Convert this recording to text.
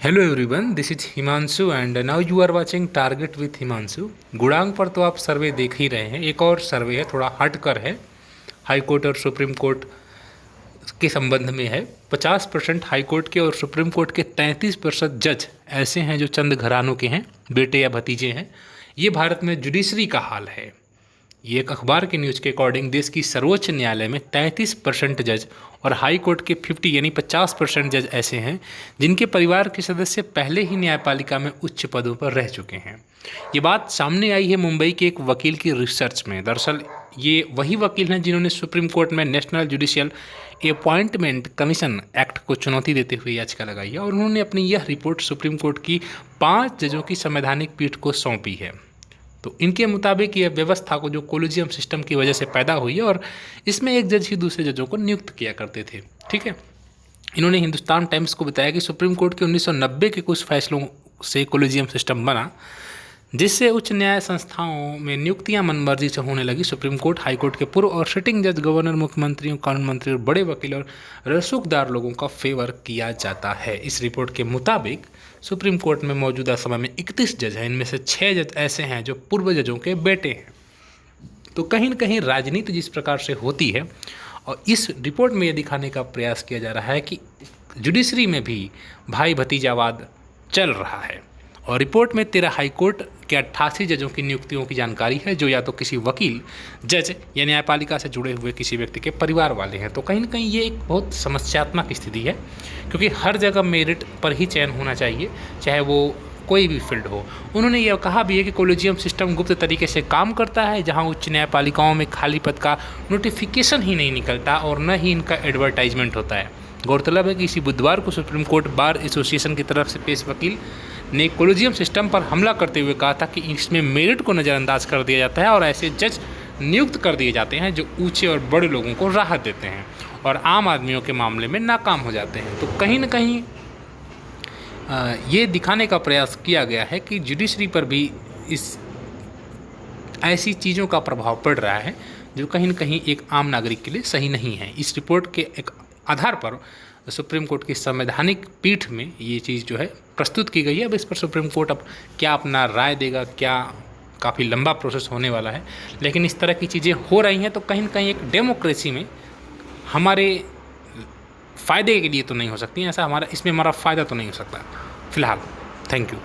Hello everyone, this is Himanshu and now you are watching Target with Himanshu. गुड़ांग पर तो आप सर्वे देख ही रहे हैं। एक और सर्वे है, थोड़ा हटकर है, हाई कोर्ट और सुप्रीम कोर्ट के संबंध में है। 50% हाई कोर्ट के और सुप्रीम कोर्ट के 33% जज ऐसे हैं जो चंद घरानों के हैं, बेटे या भतीजे हैं। ये भारत में जुडिशरी का हाल है। ये एक अखबार के न्यूज़ के अकॉर्डिंग देश की सर्वोच्च न्यायालय में 33% जज और हाई कोर्ट के 50 यानी 50% जज ऐसे हैं जिनके परिवार के सदस्य पहले ही न्यायपालिका में उच्च पदों पर रह चुके हैं। ये बात सामने आई है मुंबई के एक वकील की रिसर्च में। दरअसल ये वही वकील हैं जिन्होंने सुप्रीम कोर्ट में national judicial appointment commission act को चुनौती देते हुए याचिका लगाई है और उन्होंने अपनी यह रिपोर्ट सुप्रीम कोर्ट की 5 जजों की संवैधानिक पीठ को सौंपी है। तो इनके मुताबिक यह व्यवस्था को जो कोलिजियम सिस्टम की वजह से पैदा हुई है और इसमें एक जज ही दूसरे जजों को नियुक्त किया करते थे। ठीक है, इन्होंने हिंदुस्तान टाइम्स को बताया कि सुप्रीम कोर्ट के 1990 के कुछ फैसलों से कोलिजियम सिस्टम बना, जिससे उच्च न्याय संस्थाओं में नियुक्तियां मनमर्जी से होने लगी। सुप्रीम कोर्ट, हाई कोर्ट के पूर्व और सिटिंग जज, गवर्नर, मुख्यमंत्रियों, कानून मंत्री और बड़े वकील और रसूखदार लोगों का फेवर किया जाता है। इस रिपोर्ट के मुताबिक सुप्रीम कोर्ट में मौजूदा समय में 31 जज हैं। इनमें से 6 जज ऐसे हैं जो पूर्व जजों के बेटे हैं। तो कहीं न कहीं राजनीति जिस प्रकार से होती है, और इस रिपोर्ट में यह दिखाने का प्रयास किया जा रहा है कि जुडिशरी में भी भाई भतीजावाद चल रहा है। और रिपोर्ट में 13 हाई कोर्ट के 88 जजों की नियुक्तियों की जानकारी है जो या तो किसी वकील, जज या न्यायपालिका से जुड़े हुए किसी व्यक्ति के परिवार वाले हैं। तो कहीं न कहीं ये एक बहुत समस्यात्मक स्थिति है, क्योंकि हर जगह मेरिट पर ही चयन होना चाहिए, चाहे वो कोई भी फील्ड हो। उन्होंने यह कहा भी है कि कोलिजियम सिस्टम गुप्त तरीके से काम करता है, जहां उच्च न्यायपालिकाओं में खाली पद का नोटिफिकेशन ही नहीं निकलता और न ही इनका एडवर्टाइजमेंट होता है। गौरतलब है कि इसी बुधवार को सुप्रीम कोर्ट बार एसोसिएशन की तरफ से पेश वकील ने कोलिजियम सिस्टम पर हमला करते हुए कहा था कि इसमें मेरिट को नज़रअंदाज कर दिया जाता है और ऐसे जज नियुक्त कर दिए जाते हैं जो ऊंचे और बड़े लोगों को राहत देते हैं और आम आदमियों के मामले में नाकाम हो जाते हैं। तो कहीं ना कहीं ये दिखाने का प्रयास किया गया है कि जुडिशरी पर भी इस ऐसी चीज़ों का प्रभाव पड़ रहा है जो कहीं न कहीं एक आम नागरिक के लिए सही नहीं है। इस रिपोर्ट के एक आधार पर सुप्रीम कोर्ट की संवैधानिक पीठ में ये चीज़ जो है प्रस्तुत की गई है। अब इस पर सुप्रीम कोर्ट अब क्या अपना राय देगा, क्या काफ़ी लंबा प्रोसेस होने वाला है, लेकिन इस तरह की चीज़ें हो रही हैं तो कहीं न कहीं एक डेमोक्रेसी में हमारे फ़ायदे के लिए तो नहीं हो सकती, ऐसा इसमें हमारा फ़ायदा तो नहीं हो सकता फिलहाल। Thank you.